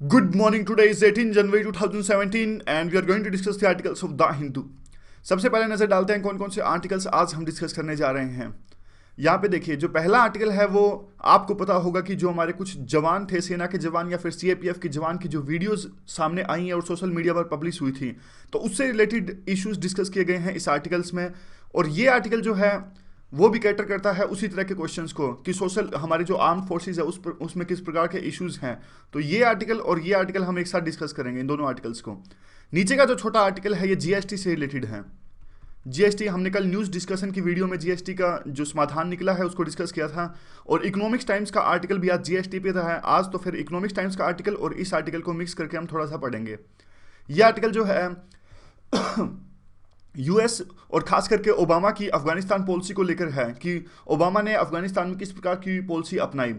Good morning. Today is 18 January 2017 and we are going to discuss the articles of The Hindu. सबसे पहले नजर डालते हैं कौन कौन से आर्टिकल्स आज हम डिस्कस करने जा रहे हैं। यहाँ पे देखिए जो पहला आर्टिकल है वो आपको पता होगा कि जो हमारे कुछ जवान थे, सेना के जवान या फिर सीएपीएफ के जवान की जो वीडियोस सामने आई हैं और सोशल मीडिया पर पब्लिश हुई थी, तो उससे रिलेटेड इश्यूज डिस्कस किए गए हैं इस आर्टिकल्स में। और ये आर्टिकल जो है वो भी कैटर करता है उसी तरह के क्वेश्चंस को कि सोशल हमारे जो आर्म्ड फोर्सेज है उसमें किस प्रकार के इश्यूज हैं। तो ये आर्टिकल और ये आर्टिकल हम एक साथ डिस्कस करेंगे इन दोनों आर्टिकल्स को। नीचे का जो छोटा आर्टिकल है ये जीएसटी से रिलेटेड है। जीएसटी हमने कल न्यूज़ डिस्कशन की वीडियो में जीएसटी का जो समाधान निकला है उसको डिस्कस किया था, और इकोनॉमिक्स टाइम्स का आर्टिकल भी आज जीएसटी पे था है। आज तो फिर इकोनॉमिक्स टाइम्स का आर्टिकल और इस आर्टिकल को मिक्स करके हम थोड़ा सा पढ़ेंगे। ये आर्टिकल जो है यूएस और खास करके ओबामा की अफगानिस्तान पॉलिसी को लेकर है कि ओबामा ने अफगानिस्तान में किस प्रकार की पॉलिसी अपनाई।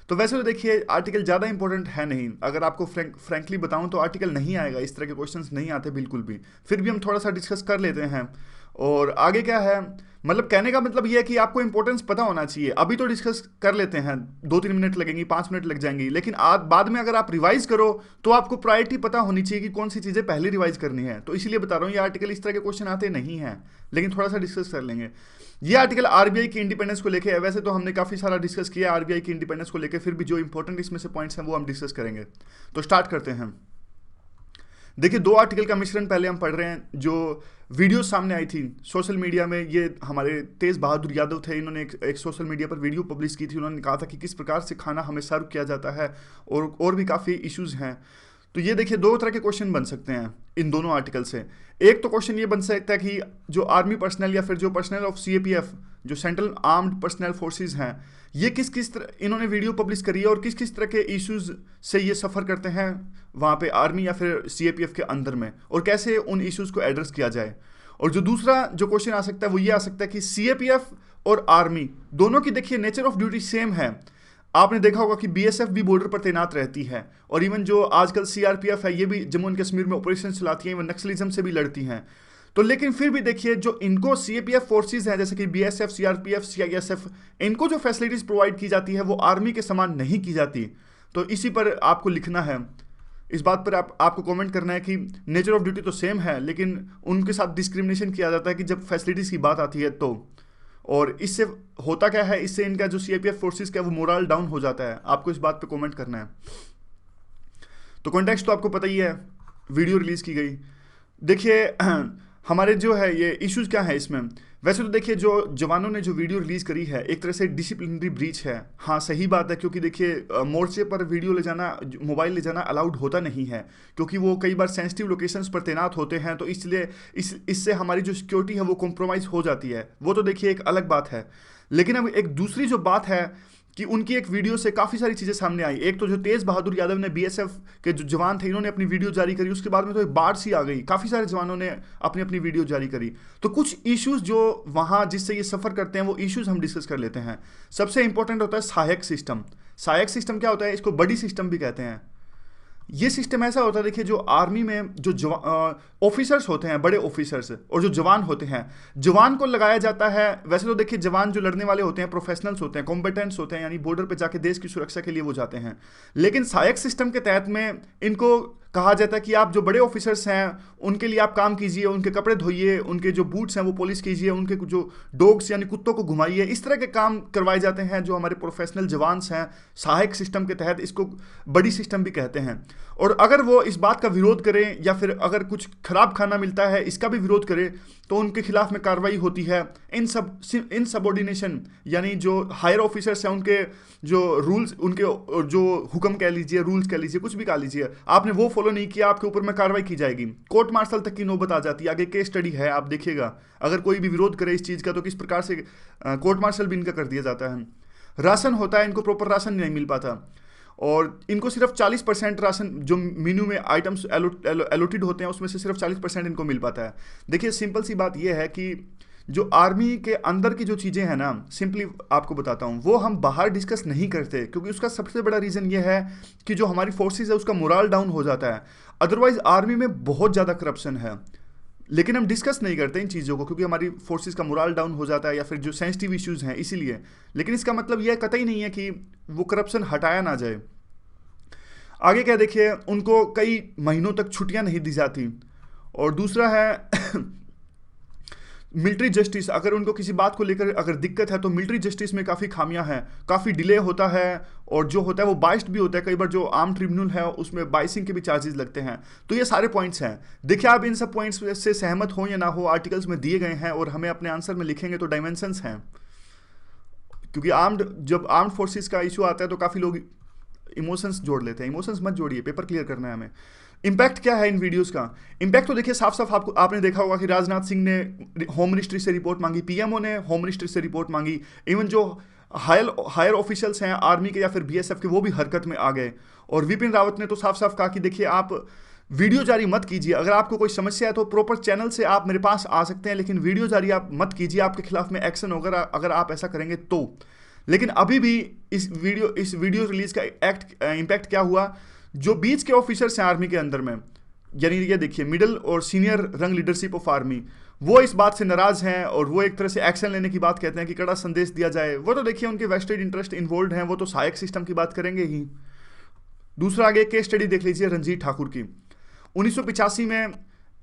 तो वैसे तो देखिए आर्टिकल ज़्यादा इंपॉर्टेंट है नहीं, अगर आपको फ्रैंकली बताऊं तो आर्टिकल नहीं आएगा, इस तरह के क्वेश्चंस नहीं आते बिल्कुल भी। फिर भी हम थोड़ा सा डिस्कस कर लेते हैं। और आगे क्या है, मतलब कहने का मतलब ये है कि आपको इंपॉर्टेंस पता होना चाहिए। अभी तो डिस्कस कर लेते हैं, 2-3 मिनट लगेंगी, 5 मिनट लग जाएंगी, लेकिन आज बाद में अगर आप रिवाइज करो तो आपको प्रायोरिटी पता होनी चाहिए कि कौन सी चीज़ें पहले रिवाइज करनी है। तो इसीलिए बता रहा हूँ ये आर्टिकल इस तरह के क्वेश्चन आते नहीं हैं, लेकिन थोड़ा सा डिस्कस कर लेंगे। ये आर्टिकल आरबीआई की इंडिपेंडेंस को लेकर है। वैसे तो हमने काफ़ी सारा डिस्कस किया आरबीआई की इंडिपेंडेंस को लेकर, फिर भी जो इंपॉर्टेंट इसमें से पॉइंट्स हैं वो हम डिस्कस करेंगे। तो स्टार्ट करते हैं। देखिए दो आर्टिकल का मिश्रण पहले हम पढ़ रहे हैं। जो वीडियो सामने आई थी सोशल मीडिया में, ये हमारे तेज बहादुर यादव थे, इन्होंने एक सोशल मीडिया पर वीडियो पब्लिश की थी। उन्होंने कहा था कि किस प्रकार से खाना हमें सर्व किया जाता है, और भी काफ़ी इश्यूज हैं। तो ये देखिए दो तरह के क्वेश्चन बन सकते हैं इन दोनों आर्टिकल से। एक तो क्वेश्चन ये बन सकता है कि जो आर्मी पर्सनल या फिर जो पर्सनल ऑफ सीएपीएफ, जो सेंट्रल आर्म्ड पर्सनल फोर्सेज हैं, ये किस किस तरह इन्होंने वीडियो पब्लिश करी है और किस किस तरह के इश्यूज से ये सफ़र करते हैं वहाँ पे आर्मी या फिर सीएपीएफ के अंदर में, और कैसे उन इश्यूज को एड्रेस किया जाए। और जो दूसरा जो क्वेश्चन आ सकता है वो ये आ सकता है कि सीएपीएफ और आर्मी दोनों की देखिए नेचर ऑफ ड्यूटी सेम है। आपने देखा होगा कि बीएसएफ भी बॉर्डर पर तैनात रहती है, और इवन जो आजकल सीआरपीएफ है ये भी जम्मू एंड कश्मीर में ऑपरेशन चलाती है, इवन नक्सलिज्म से भी लड़ती हैं। तो लेकिन फिर भी देखिए जो इनको सीएपीएफ फोर्सेज हैं जैसे कि बीएसएफ, सीआरपीएफ, सीआईएसएफ, इनको जो फैसिलिटीज प्रोवाइड की जाती है वो आर्मी के समान नहीं की जाती। तो इसी पर आपको लिखना है, इस बात पर आपको कमेंट करना है कि नेचर ऑफ ड्यूटी तो सेम है लेकिन उनके साथ डिस्क्रिमिनेशन किया जाता है कि जब फैसिलिटीज़ की बात आती है तो। और इससे होता क्या है, इससे इनका जो सीआईपीएफ फोर्सेस का वो मोरल डाउन हो जाता है। आपको इस बात पे कमेंट करना है। तो कॉन्टेक्स्ट तो आपको पता ही है, वीडियो रिलीज़ की गई। देखिए हमारे जो है ये इश्यूज क्या है इसमें। वैसे तो देखिए जो जवानों ने जो वीडियो रिलीज़ करी है एक तरह से डिसिप्लिनरी ब्रीच है। हाँ सही बात है, क्योंकि देखिए मोर्चे पर वीडियो ले जाना, मोबाइल ले जाना अलाउड होता नहीं है, क्योंकि वो कई बार सेंसिटिव लोकेशंस पर तैनात होते हैं। तो इसलिए इससे हमारी जो सिक्योरिटी है वो कॉम्प्रोमाइज़ हो जाती है। वो तो देखिए एक अलग बात है। लेकिन अब एक दूसरी जो बात है कि उनकी एक वीडियो से काफ़ी सारी चीज़ें सामने आई। एक तो जो तेज बहादुर यादव ने, बीएसएफ के जो जवान थे, इन्होंने अपनी वीडियो जारी करी, उसके बाद में तो एक बाढ़ सी आ गई, काफ़ी सारे जवानों ने अपनी अपनी वीडियो जारी करी। तो कुछ इश्यूज जो वहाँ जिससे ये सफ़र करते हैं वो इश्यूज हम डिस्कस कर लेते हैं। सबसे इंपॉर्टेंट होता है सहायक सिस्टम। सहायक सिस्टम क्या होता है, इसको बडी सिस्टम भी कहते हैं। ये सिस्टम ऐसा होता है, देखिए जो आर्मी में जो ऑफिसर्स होते हैं, बड़े ऑफिसर्स, और जो जवान होते हैं, जवान को लगाया जाता है। वैसे तो देखिए जवान जो लड़ने वाले होते हैं प्रोफेशनल्स होते हैं, कॉम्पिटेंट्स होते हैं, यानी बॉर्डर पे जाके देश की सुरक्षा के लिए वो जाते हैं। लेकिन सहायक सिस्टम के तहत में इनको कहा जाता है कि आप जो बड़े ऑफिसर्स हैं उनके लिए आप काम कीजिए, उनके कपड़े धोइए, उनके जो बूट्स हैं वो पॉलिश कीजिए, उनके जो डॉग्स यानी कुत्तों को घुमाइए, इस तरह के काम करवाए जाते हैं जो हमारे प्रोफेशनल जवान्स हैं सहायक सिस्टम के तहत। इसको बड़ी सिस्टम भी कहते हैं। और अगर वो इस बात का विरोध करें या फिर अगर कुछ खराब खाना मिलता है इसका भी विरोध करें तो उनके खिलाफ में कार्रवाई होती है। इन सबऑर्डिनेशन यानी जो हायर ऑफिसर्स हैं उनके जो रूल्स, उनके जो हुक्म कह लीजिए, रूल्स कह लीजिए, कुछ भी कह लीजिए, आपने वो फॉलो नहीं किया, आपके ऊपर में कार्रवाई की जाएगी। कोर्ट मार्शल तक की नौबत आ जाती है। आगे केस स्टडी है, आप देखिएगा अगर कोई भी विरोध करे इस चीज़ का तो किस प्रकार से कोर्ट मार्शल भी इनका कर दिया जाता है। राशन होता है, इनको प्रॉपर राशन नहीं मिल पाता, और इनको सिर्फ 40% राशन जो मेन्यू में आइटम्स एलोटेड होते हैं उसमें से सिर्फ 40% इनको मिल पाता है। देखिए सिंपल सी बात यह है कि जो आर्मी के अंदर की जो चीज़ें हैं ना, सिंपली आपको बताता हूँ, वो हम बाहर डिस्कस नहीं करते, क्योंकि उसका सबसे बड़ा रीज़न ये है कि जो हमारी फोर्सेज है उसका मोरल डाउन हो जाता है। अदरवाइज आर्मी में बहुत ज़्यादा करप्शन है, लेकिन हम डिस्कस नहीं करते इन चीज़ों को क्योंकि हमारी फोर्सेस का मोरल डाउन हो जाता है या फिर जो सेंसिटिव इश्यूज़ हैं इसीलिए। लेकिन इसका मतलब यह कतई नहीं है कि वो करप्शन हटाया ना जाए। आगे क्या देखिए, उनको कई महीनों तक छुट्टियां नहीं दी जाती। और दूसरा है मिलिट्री जस्टिस, अगर उनको किसी बात को लेकर अगर दिक्कत है तो मिलिट्री जस्टिस में काफ़ी खामियां हैं, काफ़ी डिले होता है, और जो होता है वो बाइस्ड भी होता है। कई बार जो आर्म ट्रिब्यूनल है उसमें बाइसिंग के भी चार्जेस लगते हैं। तो ये सारे पॉइंट्स हैं। देखिए आप इन सब पॉइंट्स से सहमत हो या ना हो, आर्टिकल्स में दिए गए हैं और हमें अपने आंसर में लिखेंगे तो डायमेंशंस हैं। क्योंकि जब आर्म्ड फोर्सेस का इशू आता है तो काफ़ी लोग इमोशंस जोड़ लेते हैं। इमोशंस मत जोड़िए, पेपर क्लियर करना है हमें। इम्पैक्ट क्या है इन वीडियोस का? इम्पैक्ट तो देखिए साफ साफ आपने देखा होगा कि राजनाथ सिंह ने होम मिनिस्ट्री से रिपोर्ट मांगी, पीएमओ ने होम मिनिस्ट्री से रिपोर्ट मांगी, इवन जो हायर ऑफिशियल्स हैं आर्मी के या फिर बीएसएफ के वो भी हरकत में आ गए। और विपिन रावत ने तो साफ साफ कहा कि देखिए आप वीडियो जारी मत कीजिए, अगर आपको कोई समस्या है तो प्रॉपर चैनल से आप मेरे पास आ सकते हैं, लेकिन वीडियो जारी आप मत कीजिए, आपके खिलाफ में एक्शन होगा अगर आप ऐसा करेंगे तो। लेकिन अभी भी इस वीडियो रिलीज का इम्पैक्ट क्या हुआ? जो बीच के ऑफिसर्स हैं आर्मी के अंदर में, यानी ये देखिए मिडिल और सीनियर रंग लीडरशिप ऑफ आर्मी, वो इस बात से नाराज हैं और वो एक तरह से एक्शन लेने की बात कहते हैं कि कड़ा संदेश दिया जाए। वो तो देखिए उनके वेस्टेड इंटरेस्ट इन्वॉल्व हैं, वो तो सहायक सिस्टम की बात करेंगे ही। दूसरा आगे केस स्टडी देख लीजिए रणजीत ठाकुर की। 1985 में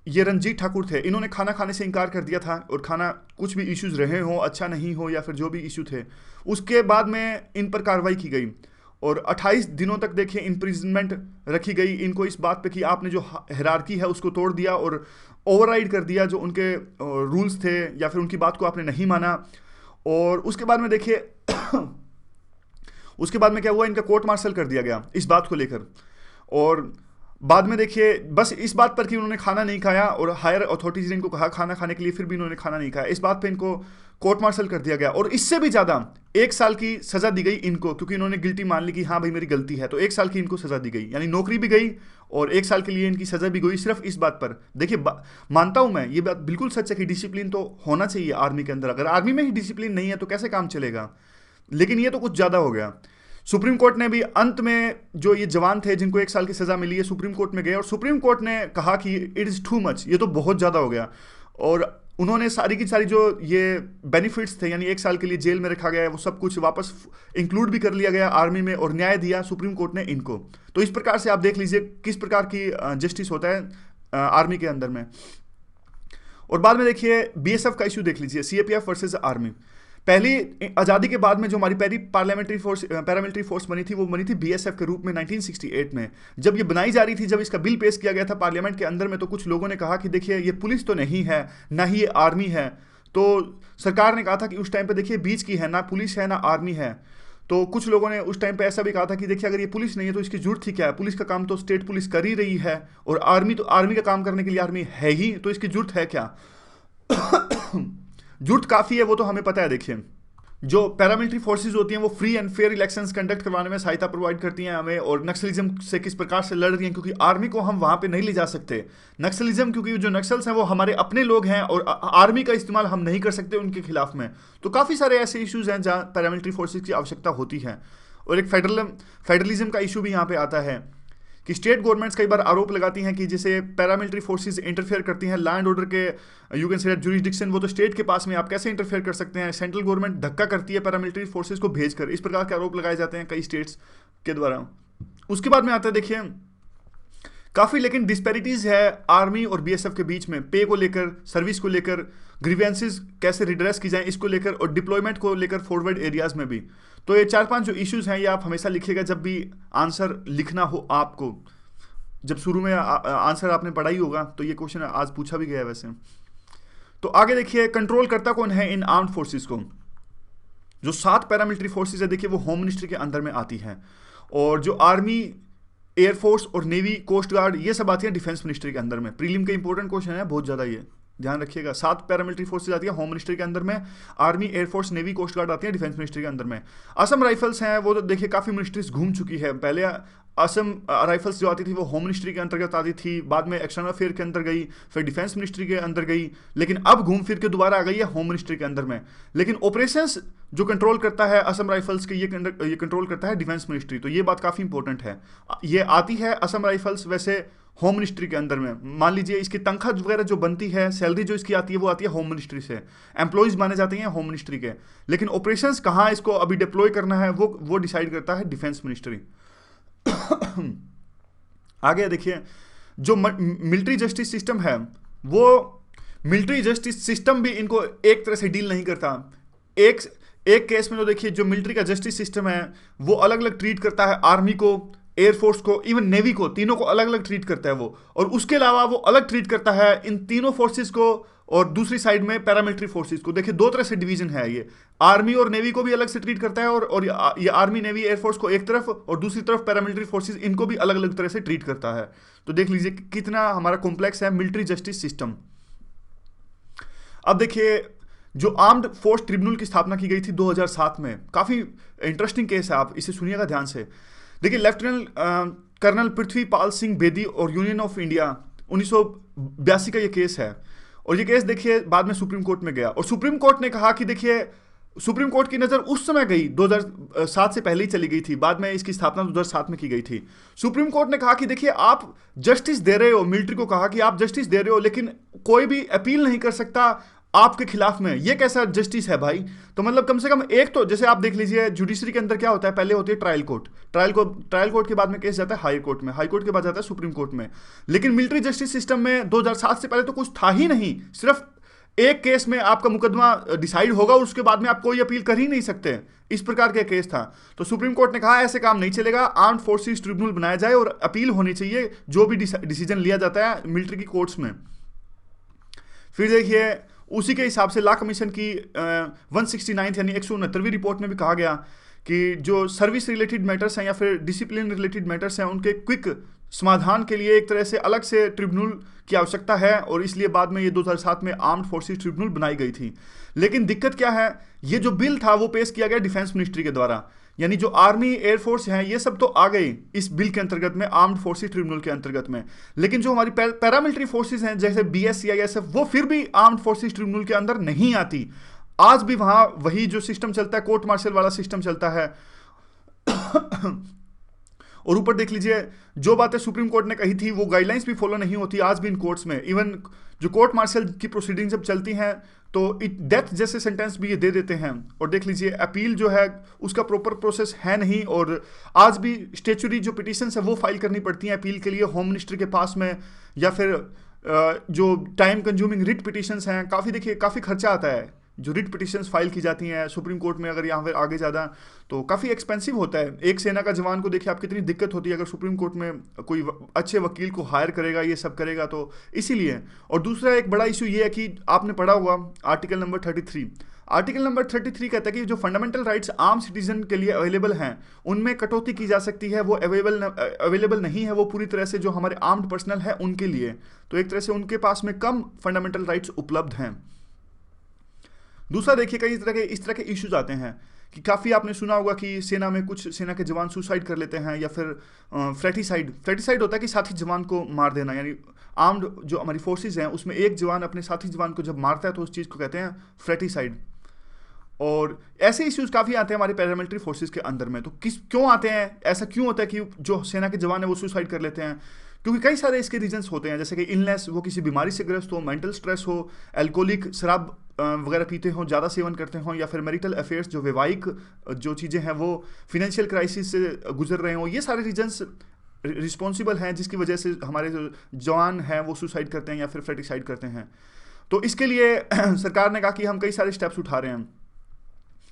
ये रणजीत ठाकुर थे, इन्होंने खाना खाने से इनकार कर दिया था, और खाना कुछ भी इश्यूज रहे हो, अच्छा नहीं हो या फिर जो भी इशू थे, उसके बाद में इन पर कार्रवाई की गई और 28 दिनों तक देखिए इम्प्रिजनमेंट रखी गई इनको इस बात पे कि आपने जो हायरार्की है उसको तोड़ दिया और ओवरराइड कर दिया जो उनके रूल्स थे, या फिर उनकी बात को आपने नहीं माना। और उसके बाद में देखिए उसके बाद में क्या हुआ, इनका कोर्ट मार्शल कर दिया गया इस बात को लेकर। और बाद में देखिए बस इस बात पर कि उन्होंने खाना नहीं खाया और हायर अथॉरिटीज ने इनको कहा खाना खाने के लिए, फिर भी उन्होंने खाना नहीं खाया, इस बात पे इनको कोर्ट मार्शल कर दिया गया। और इससे भी ज़्यादा 1 साल की सज़ा दी गई इनको, क्योंकि इन्होंने गिल्टी मान ली कि हाँ भाई मेरी गलती है, तो 1 साल की इनको सज़ा दी गई, यानी नौकरी भी गई और 1 साल के लिए इनकी सज़ा भी गई सिर्फ इस बात पर। देखिए मानता हूँ मैं, ये बात बिल्कुल सच है कि डिसिप्लिन तो होना चाहिए आर्मी के अंदर, अगर आर्मी में ही डिसिप्लिन नहीं है तो कैसे काम चलेगा, लेकिन ये तो कुछ ज़्यादा हो गया। सुप्रीम कोर्ट ने भी अंत में जो ये जवान थे जिनको 1 साल की सजा मिली है, सुप्रीम कोर्ट में गए और सुप्रीम कोर्ट ने कहा कि इट इज़ टू मच, ये तो बहुत ज़्यादा हो गया। और उन्होंने सारी की सारी जो ये बेनिफिट्स थे, यानी 1 साल के लिए जेल में रखा गया है, वो सब कुछ वापस इंक्लूड भी कर लिया गया आर्मी में और न्याय दिया सुप्रीम कोर्ट ने इनको। तो इस प्रकार से आप देख लीजिए किस प्रकार की जस्टिस होता है आर्मी के अंदर में। और बाद में देखिए बीएसएफ का इशू देख लीजिए, सीएपीएफ वर्सेस आर्मी। पहली आज़ादी के बाद में जो हमारी पहली पैरामिलिट्री फोर्स बनी थी, वो बनी थी बीएसएफ के रूप में 1968 में। जब ये बनाई जा रही थी, जब इसका बिल पेश किया गया था पार्लियामेंट के अंदर में, तो कुछ लोगों ने कहा कि देखिए ये पुलिस तो नहीं है, ना ही ये आर्मी है। तो सरकार ने कहा था कि उस टाइम पे देखिए बीच की है, ना पुलिस है ना आर्मी है। तो कुछ लोगों ने उस टाइम पे ऐसा भी कहा था कि देखिए अगर ये पुलिस नहीं है तो इसकी जरूरत ही क्या है, पुलिस का काम तो स्टेट पुलिस कर ही रही है, और आर्मी का काम करने के लिए आर्मी है ही, तो इसकी जरूरत है क्या? जरूरत काफ़ी है, वो तो हमें पता है। देखिए जो पैरामिलिट्री फोर्सेस होती हैं वो free and fair elections conduct करवाने में सहायता प्रोवाइड करती हैं हमें, और नक्सलिज्म से किस प्रकार से लड़ रही हैं, क्योंकि आर्मी को हम वहाँ पे नहीं ले जा सकते। नक्सलिज्म, क्योंकि जो नक्सल्स हैं वो हमारे अपने लोग हैं और आर्मी का इस्तेमाल हम नहीं कर सकते उनके खिलाफ में। तो काफ़ी सारे ऐसे इशूज़ हैं जहाँ पैरामिलिट्री फोर्सेज की आवश्यकता होती है। और एक फेडरलिज्म का इशू भी यहाँ पे आता है कि स्टेट गवर्नमेंट्स कई बार आरोप लगाती हैं कि जैसे पैरामिलिट्री फोर्सेस इंटरफेयर करती हैं लैंड ऑर्डर के, यू कैन से जुरिस्डिक्शन, वो तो स्टेट के पास में, आप कैसे इंटरफेयर कर सकते हैं? सेंट्रल गवर्नमेंट धक्का करती है पैरामिलिट्री फोर्सेस को भेजकर, इस प्रकार के आरोप लगाए जाते हैं कई स्टेट्स के द्वारा। उसके बाद में आता है देखिए काफ़ी लेकिन डिस्पैरिटीज़ है आर्मी और बीएसएफ के बीच में, पे को लेकर, सर्विस को लेकर, ग्रीवेंसेस कैसे रिड्रेस की जाए इसको लेकर, और डिप्लॉयमेंट को लेकर फॉरवर्ड एरियाज़ में भी। तो ये 4-5 जो इश्यूज़ हैं ये आप हमेशा लिखिएगा जब भी आंसर लिखना हो आपको। जब शुरू में आंसर आपने पढ़ा ही होगा तो ये क्वेश्चन आज पूछा भी गया है वैसे। तो आगे देखिए कंट्रोल करता कौन है इन आर्म्ड फोर्सेस को? जो 7 पैरामिलिट्री फोर्सेस है देखिए वो होम मिनिस्ट्री के अंदर में आती हैं, और जो आर्मी, एयरफोर्स और नेवी, कोस्ट गार्ड, ये सब आती है डिफेंस मिनिस्ट्री के अंदर में। प्रीलिम का इंपॉर्टेंट क्वेश्चन है बहुत ज़्यादा, ये ध्यान रखिएगा। 7 पैरामिलिट्री फोर्सेज आती है होम मिनिस्ट्री के अंदर में, army, air force, navy, coast guard आती है डिफेंस मिनिस्ट्री के अंदर में। असम राइफल्स हैं, वो तो देखिए काफ़ी मिनिस्ट्रीज घूम चुकी है। पहले असम राइफल्स जो आती थी वो होम मिनिस्ट्री के अंतर्गत आती थी, बाद में एक्सटर्नल अफेयर के अंदर गई, फिर डिफेंस मिनिस्ट्री के अंदर गई, लेकिन अब घूम फिर के दोबारा आ गई है होम मिनिस्ट्री के अंदर में। लेकिन ऑपरेशंस जो कंट्रोल करता है असम राइफल्स के, ये कंट्रोल करता है डिफेंस मिनिस्ट्री। तो ये बात काफ़ी इंपॉर्टेंट है। ये आती है असम राइफल्स वैसे होम मिनिस्ट्री के अंदर में। मान लीजिए इसकी तनख्वाह वगैरह जो बनती है, सैलरी जो इसकी आती है वो आती है होम मिनिस्ट्री से, एम्प्लॉयज़ माने जाते हैं होम मिनिस्ट्री के। लेकिन ऑपरेशंस कहाँ इसको अभी डिप्लॉय करना है वो डिसाइड करता है डिफेंस मिनिस्ट्री। आगे देखिए, जो मिलिट्री जस्टिस सिस्टम है, वो मिलिट्री जस्टिस सिस्टम भी इनको एक तरह से डील नहीं करता। एक एक केस में तो देखिए, जो मिलिट्री का जस्टिस सिस्टम है वो अलग अलग ट्रीट करता है आर्मी को, एयरफोर्स को, इवन नेवी को, तीनों को अलग अलग ट्रीट करता है वो। और उसके अलावा वो अलग ट्रीट करता है इन तीनों फोर्सेस को, और दूसरी साइड में पैरामिलिट्री फोर्सेस को। देखिए, दो तरह से डिवीजन है ये। आर्मी और नेवी को भी अलग से ट्रीट करता है, और ये आर्मी, नेवी, एयरफोर्स को एक तरफ, और दूसरी तरफ पैरामिलिट्री फोर्सेस, इनको भी अलग अलग तरह से ट्रीट करता है। तो देख लीजिए कितना हमारा कॉम्प्लेक्स है मिलिट्री जस्टिस सिस्टम। अब देखिए, जो आर्म्ड फोर्स ट्रिब्यूनल की स्थापना की गई थी 2007 में, काफ़ी इंटरेस्टिंग केस है, आप इसे सुनिएगा ध्यान से। देखिए, लेफ्टिनेंट कर्नल पृथ्वीपाल सिंह बेदी और यूनियन ऑफ इंडिया 1982 का ये केस है। और ये केस देखिए बाद में सुप्रीम कोर्ट में गया, और सुप्रीम कोर्ट ने कहा कि देखिए, सुप्रीम कोर्ट की नज़र उस समय गई, 2007 से पहले ही चली गई थी, बाद में इसकी स्थापना 2007 में की गई थी। सुप्रीम कोर्ट ने कहा कि देखिए, आप जस्टिस दे रहे हो, मिलिट्री को कहा कि आप जस्टिस दे रहे हो, लेकिन कोई भी अपील नहीं कर सकता आपके खिलाफ में। ये कैसा जस्टिस है भाई? तो मतलब कम से कम एक तो, जैसे आप देख लीजिए जुडिशरी के अंदर क्या होता है, पहले होती है ट्रायल कोर्ट, ट्रायल कोर्ट के बाद में केस जाता है हाई कोर्ट में, हाई कोर्ट के बाद जाता है सुप्रीम कोर्ट में। लेकिन मिलिट्री जस्टिस सिस्टम में 2007 से पहले तो कुछ था ही नहीं। सिर्फ एक केस में आपका मुकदमा डिसाइड होगा, उसके बाद में आप कोई अपील कर ही नहीं सकते। इस प्रकार का केस था। तो सुप्रीम कोर्ट ने कहा ऐसे काम नहीं चलेगा, आर्म्ड फोर्सेस ट्रिब्यूनल बनाया जाए और अपील होनी चाहिए जो भी डिसीजन लिया जाता है मिलिट्री की कोर्ट्स में। फिर देखिए, उसी के हिसाब से लॉ कमीशन की 169 यानी 169वीं रिपोर्ट में भी कहा गया कि जो सर्विस रिलेटेड मैटर्स हैं या फिर डिसिप्लिन रिलेटेड मैटर्स हैं, उनके क्विक समाधान के लिए एक तरह से अलग से ट्रिब्यूनल की आवश्यकता है, और इसलिए बाद में ये 2007 में आर्म्ड फोर्सेस ट्रिब्यूनल बनाई गई थी। लेकिन दिक्कत क्या है, ये जो बिल था वो पेश किया गया डिफेंस मिनिस्ट्री के द्वारा, यानी जो आर्मी, एयरफोर्स हैं, ये सब तो आ गए इस बिल के अंतर्गत में, आर्म्ड फोर्सेस ट्रिब्यूनल के अंतर्गत में। लेकिन जो हमारी पैरामिलिट्री फोर्सेस हैं जैसे BSCISF, वो फिर भी आर्म्ड फोर्सेस ट्रिब्यूनल के अंदर नहीं आती। आज भी वहां वही जो सिस्टम चलता है, कोर्ट मार्शल वाला सिस्टम चलता है। और ऊपर देख लीजिए, जो बातें सुप्रीम कोर्ट ने कही थी वो गाइडलाइंस भी फॉलो नहीं होती आज भी इन कोर्ट्स में। इवन जो कोर्ट मार्शल की प्रोसीडिंग जब चलती हैं तो डेथ जैसे सेंटेंस भी ये दे देते हैं। और देख लीजिए, अपील जो है उसका प्रॉपर प्रोसेस है नहीं, और आज भी स्टेचुरी जो पिटिशंस है वो फाइल करनी पड़ती हैं अपील के लिए होम मिनिस्ट्री के पास में, या फिर जो टाइम कंज्यूमिंग रिट पिटिशंस हैं, काफ़ी खर्चा आता है जो रिट पिटिशंस फाइल की जाती हैं सुप्रीम कोर्ट में। अगर यहाँ पर आगे ज़्यादा तो काफ़ी एक्सपेंसिव होता है। एक सेना का जवान को देखिए आप कितनी दिक्कत होती है अगर सुप्रीम कोर्ट में कोई अच्छे वकील को हायर करेगा, ये सब करेगा, तो इसीलिए। और दूसरा एक बड़ा इशू ये है कि आपने पढ़ा होगा आर्टिकल नंबर 33। आर्टिकल नंबर 33 कहता है कि जो फंडामेंटल राइट्स आम सिटीजन के लिए अवेलेबल हैं उनमें कटौती की जा सकती है, वो अवेलेबल नहीं है वो पूरी तरह से जो हमारे आर्म्ड पर्सनल है उनके लिए। तो एक तरह से उनके पास में कम फंडामेंटल राइट्स उपलब्ध हैं। दूसरा देखिए, कई तरह के इस तरह के इश्यूज आते हैं कि काफ़ी आपने सुना होगा कि सेना में कुछ सेना के जवान सुसाइड कर लेते हैं, या फिर फ्रेटिसाइड होता है कि साथी जवान को मार देना, यानी आर्म्ड जो हमारी फोर्सेस हैं उसमें एक जवान अपने साथी जवान को जब मारता है तो उस चीज़ को कहते हैं फ्रेटिसाइड। और ऐसे इश्यूज काफ़ी आते हैं हमारे पैरामिलिट्री फोर्सेस के अंदर में। तो क्यों आते हैं, ऐसा क्यों होता है कि जो सेना के जवान है वो सुसाइड कर लेते हैं? क्योंकि कई सारे इसके रीजंस होते हैं, जैसे कि इलनेस, वो किसी बीमारी से ग्रस्त हो, मेंटल स्ट्रेस हो, एल्कोहलिक शराब वगैरह पीते हों, ज़्यादा सेवन करते हों, या फिर मैरिटल अफेयर्स जो वैवाहिक जो चीज़ें हैं वो फिनेंशियल क्राइसिस से गुजर रहे हों। ये सारे रीजंस रिस्पॉन्सिबल हैं जिसकी वजह से हमारे जो जवान हैं वो सुसाइड करते हैं या फिर फ्रेटिसाइड करते हैं। तो इसके लिए सरकार ने कहा कि हम कई सारे स्टेप्स उठा रहे हैं,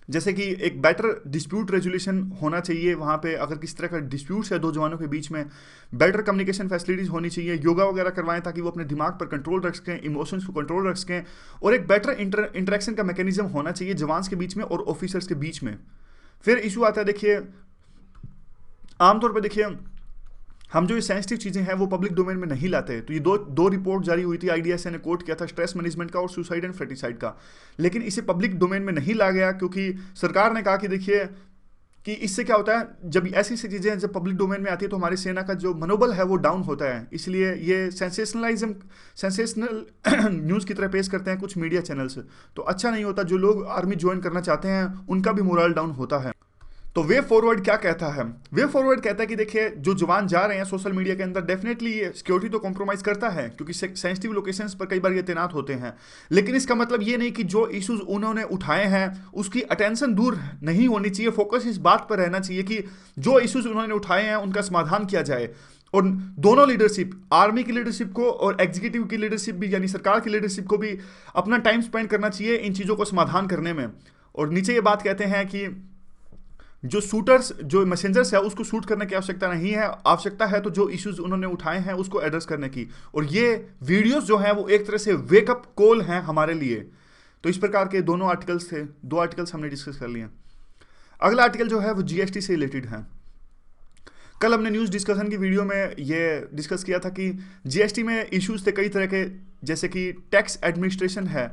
जैसे कि एक बेटर डिस्प्यूट रेजोल्यूशन होना चाहिए। वहाँ पे अगर किसी तरह का डिस्प्यूट्स है दो जवानों के बीच में, बेटर कम्युनिकेशन फैसिलिटीज़ होनी चाहिए, योगा वगैरह करवाएं ताकि वो अपने दिमाग पर कंट्रोल रख सकें, इमोशंस को कंट्रोल रख सकें, और एक बेटर इंटरेक्शन का मैकेनिज्म होना चाहिए जवान्स के बीच में और ऑफिसर्स के बीच में। फिर इशू आता है, देखिए आमतौर पर देखिए हम जो ये सेंसिटिव चीज़ें हैं वो पब्लिक डोमेन में नहीं लाते। तो ये दो रिपोर्ट जारी हुई थी, IDSA ने कोट किया था स्ट्रेस मैनेजमेंट का और सुसाइड एंड फ्रेटिसाइड का, लेकिन इसे पब्लिक डोमेन में नहीं ला गया क्योंकि सरकार ने कहा कि देखिए कि इससे क्या होता है, जब ऐसी चीज़ें जब पब्लिक डोमेन में आती है तो हमारी सेना का जो मनोबल है वो डाउन होता है। इसलिए ये सेंसेशनल न्यूज़ की तरह पेश करते हैं कुछ मीडिया चैनल्स, तो अच्छा नहीं होता। जो लोग आर्मी ज्वाइन करना चाहते हैं उनका भी मोरल डाउन होता है। तो वे फॉरवर्ड क्या कहता है? वे फॉरवर्ड कहता है कि देखिए जो जवान जा रहे हैं सोशल मीडिया के अंदर, डेफिनेटली ये सिक्योरिटी तो कॉम्प्रोमाइज करता है क्योंकि सेंसिटिव लोकेशंस पर कई बार ये तैनात होते हैं, लेकिन इसका मतलब ये नहीं कि जो इश्यूज उन्होंने उठाए हैं उसकी अटेंशन दूर नहीं होनी चाहिए। फोकस इस बात पर रहना चाहिए कि जो इश्यूज उन्होंने उठाए हैं उनका समाधान किया जाए। और दोनों लीडरशिप, आर्मी की लीडरशिप को और एग्जीक्यूटिव की लीडरशिप भी, यानी सरकार की लीडरशिप को भी अपना टाइम स्पेंड करना चाहिए इन चीज़ों को समाधान करने में। और नीचे ये बात कहते हैं कि जो शूटर्स, जो मैसेंजर्स है, उसको शूट करने की आवश्यकता नहीं है, आवश्यकता है तो जो इश्यूज उन्होंने उठाए हैं उसको एड्रेस करने की। और ये वीडियोस जो हैं वो एक तरह से वेकअप कॉल हैं हमारे लिए। तो इस प्रकार के दोनों आर्टिकल्स थे, दो आर्टिकल्स हमने डिस्कस कर लिए। अगला आर्टिकल जो है वो जीएसटी से रिलेटेड है। कल हमने न्यूज़ डिस्कशन की वीडियो में ये डिस्कस किया था कि जीएसटी में इश्यूज थे कई तरह के, जैसे कि टैक्स एडमिनिस्ट्रेशन है,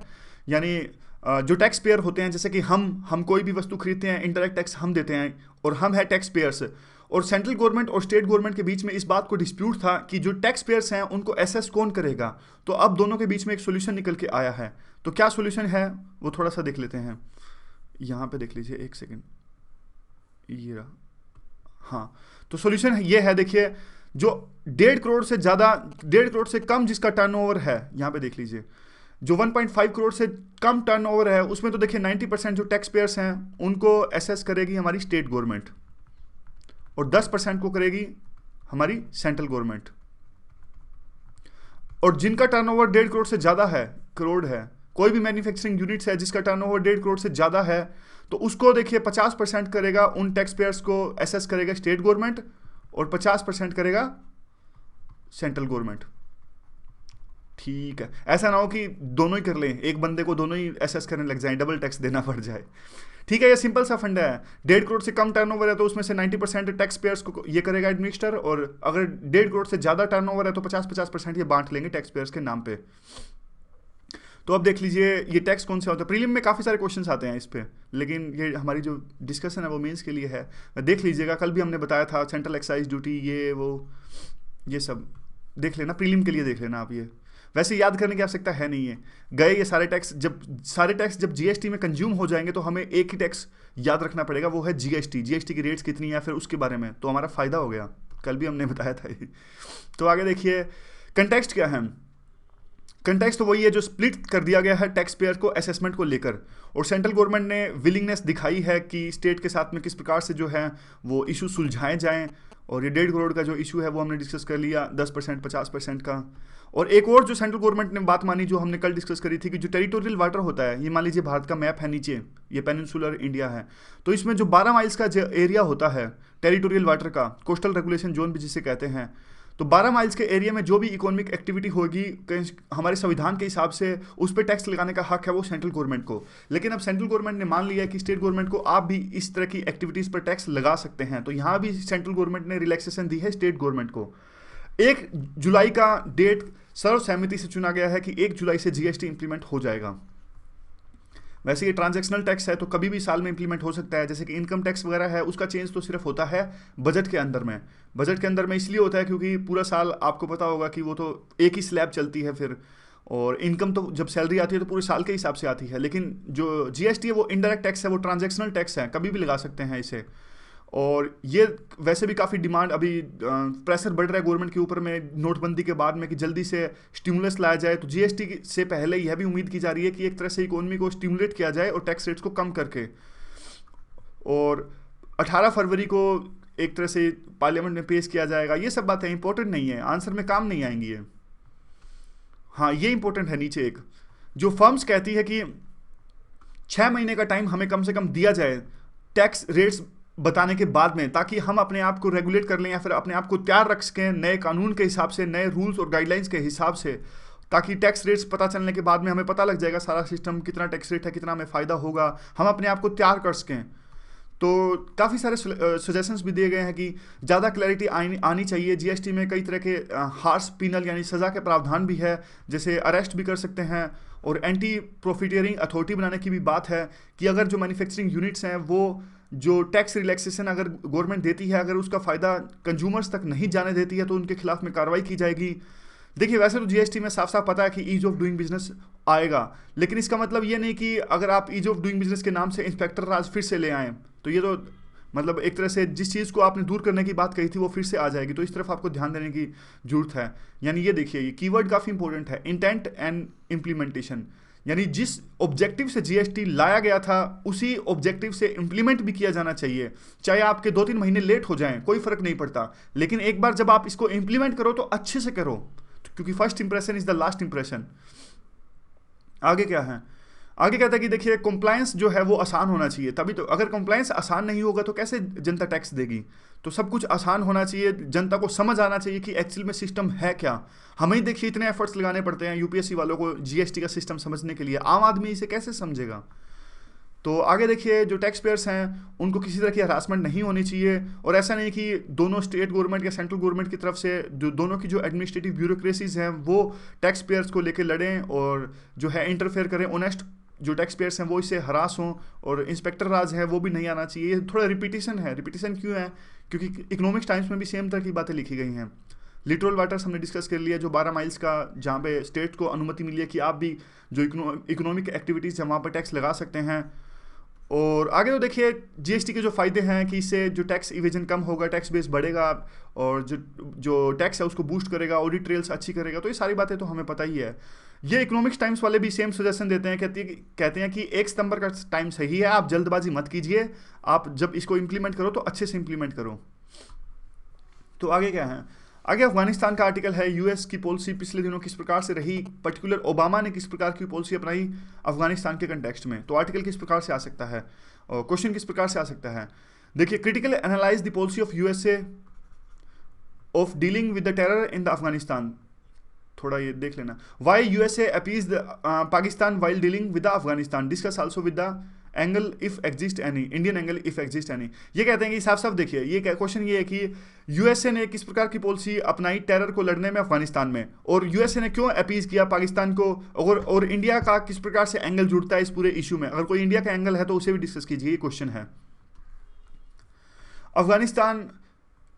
यानी जो टैक्स पेयर होते हैं, जैसे कि हम कोई भी वस्तु खरीदते हैं, इंडायरेक्ट टैक्स हम देते हैं और हम है टैक्स पेयर्स। और सेंट्रल गवर्नमेंट और स्टेट गवर्नमेंट के बीच में इस बात को डिस्प्यूट था कि जो टैक्स पेयर्स हैं उनको एसेस कौन करेगा। तो अब दोनों के बीच में एक सोल्यूशन निकल के आया है। तो क्या सोल्यूशन है वो थोड़ा सा देख लेते हैं। यहाँ पे देख लीजिए, एक सेकेंड, ये रहा। हाँ, तो सॉल्यूशन ये है, देखिए, जो 1.5 करोड़ से ज़्यादा, 1.5 करोड़ से कम जिसका टर्नओवर है, यहाँ पे देख लीजिए, जो 1.5 करोड़ से कम टर्नओवर है उसमें तो देखिए 90% जो टैक्स पेयर्स हैं उनको एसेस करेगी हमारी स्टेट गवर्नमेंट और 10% को करेगी हमारी सेंट्रल गवर्नमेंट। और जिनका टर्नओवर 1.5 करोड़ से ज़्यादा है, करोड़ है, कोई भी मैन्युफैक्चरिंग यूनिट्स है जिसका टर्नओवर 1.5 करोड़ से ज़्यादा है, तो उसको देखिए 50% करेगा, उन टैक्स पेयर्स को एसेस करेगा स्टेट गवर्नमेंट और 50% करेगा सेंट्रल गवर्नमेंट। ठीक है, ऐसा ना हो कि दोनों ही कर लें, एक बंदे को दोनों ही एसेस करने लग जाए, डबल टैक्स देना पड़ जाए। ठीक है, ये सिंपल सा फंडा है। 1.5 करोड़ से कम टर्नओवर है तो उसमें से 90% टैक्स पेयर्स को ये करेगा एडमिनिस्टर, और अगर 1.5 करोड़ से ज़्यादा टर्नओवर है तो 50-50% ये बांट लेंगे टैक्स पेयर्स के नाम पे। तो अब देख लीजिए ये टैक्स कौन से होता है। प्रीलिम में काफ़ी सारे क्वेश्चंस आते हैं इस पे, लेकिन ये हमारी जो डिस्कशन है वो मेंस के लिए है। देख लीजिएगा, कल भी हमने बताया था सेंट्रल एक्साइज ड्यूटी, ये वो, ये सब देख लेना, प्रीलिम के लिए देख लेना आप। ये वैसे याद करने की आवश्यकता है नहीं है, गए ये सारे टैक्स। जब जीएसटी में कंज्यूम हो जाएंगे तो हमें एक ही टैक्स याद रखना पड़ेगा, वो है जीएसटी। जीएसटी की रेट्स कितनी है फिर उसके बारे में, तो हमारा फ़ायदा हो गया, कल भी हमने बताया था ये। तो आगे देखिए, कंटेक्स्ट क्या है। कंटेक्स्ट तो वही है जो स्प्लिट कर दिया गया है टैक्स पेयर को असेसमेंट को लेकर, और सेंट्रल गवर्नमेंट ने विलिंगनेस दिखाई है कि स्टेट के साथ में किस प्रकार से जो है वो इशू सुलझाए जाएं। और ये 1.5 करोड़ का जो इशू है वो हमने डिस्कस कर लिया, 10% 50% का। और एक और जो सेंट्रल गवर्नमेंट ने बात मानी, जो हमने कल डिस्कस करी थी, कि जो टेरिटोरियल वाटर होता है, ये मान लीजिए भारत का मैप है नीचे, ये पेनिनसुलर इंडिया है, तो इसमें जो 12 माइल्स का जो एरिया होता है टेरिटोरियल वाटर का, कोस्टल रेगुलेशन जोन भी जिसे कहते हैं, तो 12 माइल्स के एरिया में जो भी इकोनॉमिक एक्टिविटी होगी हमारे संविधान के हिसाब से उस पर टैक्स लगाने का हक है वो सेंट्रल गवर्नमेंट को। लेकिन अब सेंट्रल गवर्नमेंट ने मान लिया है कि स्टेट गवर्नमेंट को आप भी इस तरह की एक्टिविटीज़ पर टैक्स लगा सकते हैं। तो यहाँ भी सेंट्रल गवर्नमेंट ने रिलैक्सेशन दी है स्टेट गवर्नमेंट को। 1 जुलाई का डेट सर्वसहमति से चुना गया है कि 1 जुलाई से जीएसटी इंप्लीमेंट हो जाएगा। वैसे ये ट्रांजैक्शनल टैक्स है तो कभी भी साल में इंप्लीमेंट हो सकता है, जैसे कि इनकम टैक्स वगैरह है, उसका चेंज तो सिर्फ होता है बजट के अंदर में। बजट के अंदर में इसलिए होता है क्योंकि पूरा साल आपको पता होगा कि वो तो एक ही स्लैब चलती है फिर, और इनकम तो जब सैलरी आती है तो पूरे साल के हिसाब से आती है। लेकिन जो जीएसटी है वो इनडायरेक्ट टैक्स है, वो ट्रांजैक्शनल टैक्स है, कभी भी लगा सकते हैं इसे। और ये वैसे भी काफ़ी डिमांड, अभी प्रेशर बढ़ रहा है गवर्नमेंट के ऊपर में नोटबंदी के बाद में कि जल्दी से स्टिमुलस लाया जाए। तो जीएसटी से पहले यह भी उम्मीद की जा रही है कि एक तरह से इकोनॉमी को स्टिमुलेट किया जाए और टैक्स रेट्स को कम करके। और 18 फरवरी को एक तरह से पार्लियामेंट में पेश किया जाएगा। ये सब बातें इंपॉर्टेंट नहीं है, आंसर में काम नहीं आएंगी ये। हाँ, ये इंपॉर्टेंट है, नीचे एक जो फर्म्स कहती है कि 6 महीने का टाइम हमें कम से कम दिया जाए टैक्स रेट्स बताने के बाद में, ताकि हम अपने आप को रेगुलेट कर लें या फिर अपने आप को तैयार रख सकें नए कानून के हिसाब से, नए रूल्स और गाइडलाइंस के हिसाब से, ताकि टैक्स रेट्स पता चलने के बाद में हमें पता लग जाएगा सारा सिस्टम, कितना टैक्स रेट है, कितना हमें फ़ायदा होगा, हम अपने आप को तैयार कर सकें। तो काफ़ी सारे सजेशंस भी दिए गए हैं कि ज़्यादा क्लैरिटी आनी चाहिए। जीएसटी में कई तरह के हार्श पिनल यानी सज़ा के प्रावधान भी है, जैसे अरेस्ट भी कर सकते हैं। और एंटी प्रॉफिटियरिंग अथॉरिटी बनाने की भी बात है कि अगर जो मैन्युफैक्चरिंग यूनिट्स हैं वो जो टैक्स रिलैक्सेशन अगर गवर्नमेंट देती है, अगर उसका फ़ायदा कंज्यूमर्स तक नहीं जाने देती है तो उनके खिलाफ में कार्रवाई की जाएगी। देखिए, वैसे तो जीएसटी में साफ साफ पता है कि ईज ऑफ डूइंग बिजनेस आएगा, लेकिन इसका मतलब ये नहीं कि अगर आप ईज ऑफ डूइंग बिजनेस के नाम से इंस्पेक्टर राज फिर से ले आएँ, तो ये तो मतलब एक तरह से जिस चीज़ को आपने दूर करने की बात कही थी वो फिर से आ जाएगी। तो इस तरफ आपको ध्यान देने की जरूरत है। यानी ये देखिए, ये कीवर्ड काफ़ी इंपॉर्टेंट है, इंटेंट एंड इम्प्लीमेंटेशन। यानी जिस ऑब्जेक्टिव से जीएसटी लाया गया था उसी ऑब्जेक्टिव से इंप्लीमेंट भी किया जाना चाहिए। चाहे आपके 2-3 महीने लेट हो जाएं, कोई फर्क नहीं पड़ता, लेकिन एक बार जब आप इसको इंप्लीमेंट करो तो अच्छे से करो, क्योंकि first impression is the last impression. आगे क्या है, आगे कहता है कि देखिए कंप्लायंस जो है वो आसान होना चाहिए, तभी तो, अगर कंप्लायंस आसान नहीं होगा तो कैसे जनता टैक्स देगी। तो सब कुछ आसान होना चाहिए, जनता को समझ आना चाहिए कि एक्चुअल में सिस्टम है क्या। हमें ही देखिए इतने एफर्ट्स लगाने पड़ते हैं यूपीएससी वालों को जीएसटी का सिस्टम समझने के लिए, आम आदमी इसे कैसे समझेगा। तो आगे देखिए जो टैक्स पेयर्स हैं उनको किसी तरह की हरासमेंट नहीं होनी चाहिए, और ऐसा नहीं कि दोनों स्टेट गवर्नमेंट या सेंट्रल गवर्नमेंट की तरफ से दोनों की जो एडमिनिस्ट्रेटिव ब्यूरोक्रेसीज हैं वो टैक्स पेयर्स को लेकर लड़ें और जो है इंटरफेयर करें। ऑनेस्ट जो टैक्स पेयर्स हैं वो इससे हरास हों, और इंस्पेक्टर राज है वो भी नहीं आना चाहिए। ये थोड़ा रिपीटिशन है, रिपीटिशन क्यों है, क्योंकि इकोनॉमिक्स टाइम्स में भी सेम तरह की बातें लिखी गई हैं। लिटरल वाटर्स हमने डिस्कस कर लिया, जो 12 माइल्स का जहाँ पे स्टेट को अनुमति मिली है कि आप भी जो इकोनॉमिक एक्टिविटीज़ है वहाँ पर टैक्स लगा सकते हैं। और आगे तो देखिए जीएसटी के जो फ़ायदे हैं कि इससे जो टैक्स इवेजन कम होगा, टैक्स बेस बढ़ेगा, और जो टैक्स है उसको बूस्ट करेगा, ऑडिट ट्रेल्स अच्छी करेगा। तो ये सारी बातें तो हमें पता ही है। ये इकोनॉमिक्स टाइम्स वाले भी सेम सजेशन देते हैं, कहते हैं कि 1 सितंबर का टाइम सही है, आप जल्दबाजी मत कीजिए, आप जब इसको इम्प्लीमेंट करो तो अच्छे से इम्प्लीमेंट करो। तो आगे क्या है, आगे अफगानिस्तान का आर्टिकल है, यूएस की पॉलिसी पिछले दिनों किस प्रकार से रही, पर्टिकुलर ओबामा ने किस प्रकार की पॉलिसी अपनाई अफगानिस्तान के कंटेक्स्ट में। तो आर्टिकल किस प्रकार से आ सकता है और क्वेश्चन किस प्रकार से आ सकता है। देखिए, critical analyse the policy of USA of dealing with the terror in the Afghanistan. थोड़ा ये देख लेना, why USA appease the Pakistan while dealing with the Afghanistan, discuss also with the angle if exist any, Indian angle if exist any. ये कहते हैं कि साफ साफ देखिए, ये क्वेश्चन ये है कि यूएसए ने किस प्रकार की पॉलिसी अपनाई टेरर को लड़ने में अफगानिस्तान में, और यूएसए ने क्यों अपीज किया पाकिस्तान को, और इंडिया का किस प्रकार से एंगल जुड़ता है इस पूरे इशू में। अगर कोई इंडिया का एंगल है तो उसे भी डिस्कस कीजिए, ये क्वेश्चन है। Afghanistan